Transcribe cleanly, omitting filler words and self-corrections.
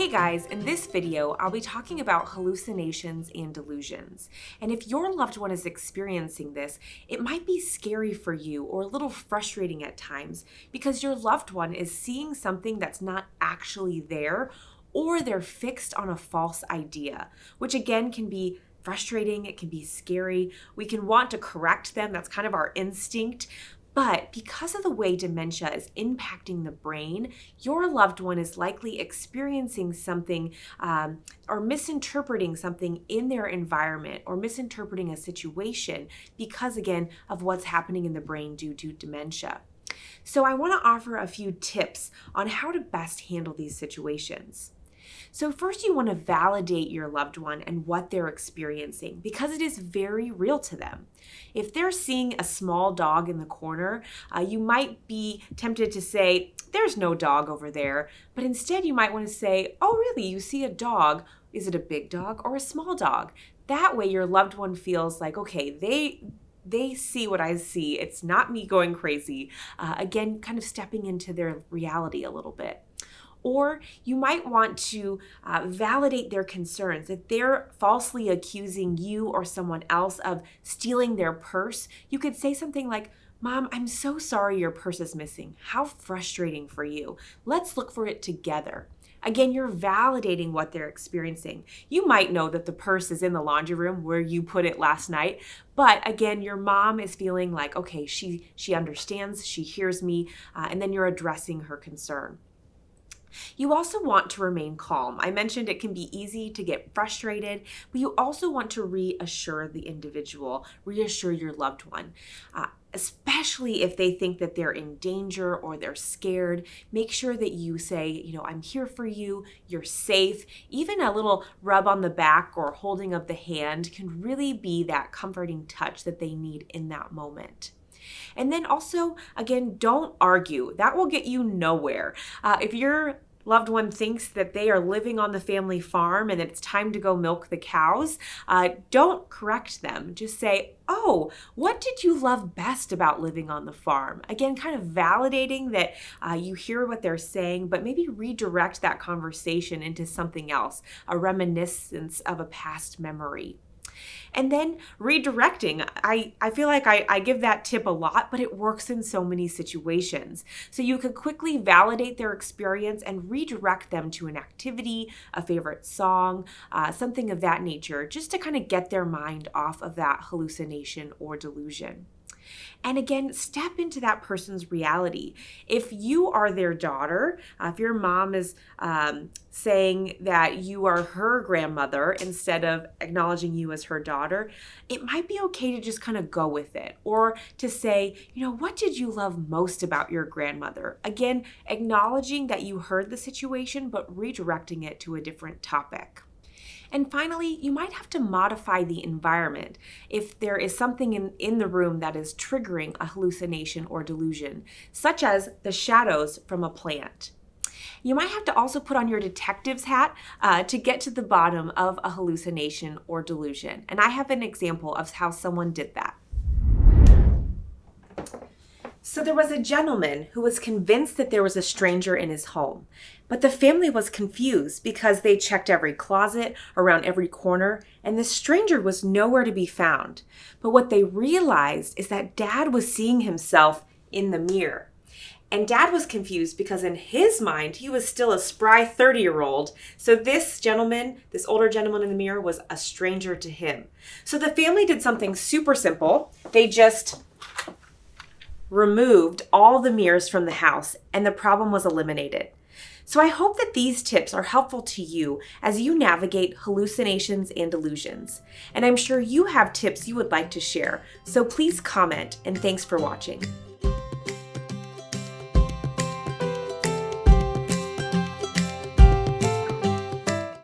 Hey guys, in this video, I'll be talking about hallucinations and delusions. And if your loved one is experiencing this, it might be scary for you or a little frustrating at times because your loved one is seeing something that's not actually there, or they're fixed on a false idea, which again can be frustrating, it can be scary. We can want to correct them, that's kind of our instinct. But because of the way dementia is impacting the brain, your loved one is likely experiencing something or misinterpreting something in their environment or misinterpreting a situation because, again, of what's happening in the brain due to dementia. So I want to offer a few tips on how to best handle these situations. So first, you want to validate your loved one and what they're experiencing because it is very real to them. If they're seeing a small dog in the corner, you might be tempted to say, "There's no dog over there," but instead you might want to say, "Oh, really? You see a dog? Is it a big dog or a small dog?" That way your loved one feels like, okay, they see what I see. It's not me going crazy. Again, kind of stepping into their reality a little bit. Or you might want to validate their concerns. If they're falsely accusing you or someone else of stealing their purse, you could say something like, "Mom, I'm so sorry your purse is missing. How frustrating for you. Let's look for it together." Again, you're validating what they're experiencing. You might know that the purse is in the laundry room where you put it last night, but again, your mom is feeling like, okay, she understands, she hears me, and then you're addressing her concern. You also want to remain calm. I mentioned it can be easy to get frustrated, but you also want to reassure the individual, reassure your loved one. Especially if they think that they're in danger or they're scared, make sure that you say, "I'm here for you, you're safe." Even a little rub on the back or holding of the hand can really be that comforting touch that they need in that moment. And then also, again, don't argue. That will get you nowhere. If your loved one thinks that they are living on the family farm and it's time to go milk the cows, don't correct them. Just say, "Oh, what did you love best about living on the farm?" Again, kind of validating that you hear what they're saying, but maybe redirect that conversation into something else, a reminiscence of a past memory. And then redirecting. I feel like I give that tip a lot, but it works in so many situations. So you could quickly validate their experience and redirect them to an activity, a favorite song, something of that nature, just to kind of get their mind off of that hallucination or delusion. And again, step into that person's reality. If you are their daughter, if your mom is saying that you are her grandmother instead of acknowledging you as her daughter, it might be okay to just kind of go with it. Or to say, "What did you love most about your grandmother?" Again, acknowledging that you heard the situation, but redirecting it to a different topic. And finally, you might have to modify the environment if there is something in the room that is triggering a hallucination or delusion, such as the shadows from a plant. You might have to also put on your detective's hat to get to the bottom of a hallucination or delusion. And I have an example of how someone did that. So there was a gentleman who was convinced that there was a stranger in his home, but the family was confused because they checked every closet, around every corner, and the stranger was nowhere to be found. But what they realized is that Dad was seeing himself in the mirror. And Dad was confused because in his mind, he was still a spry 30-year-old. So this gentleman, this older gentleman in the mirror, was a stranger to him. So the family did something super simple. They just removed all the mirrors from the house and the problem was eliminated. So I hope that these tips are helpful to you as you navigate hallucinations and delusions. And I'm sure you have tips you would like to share. So please comment, and thanks for watching.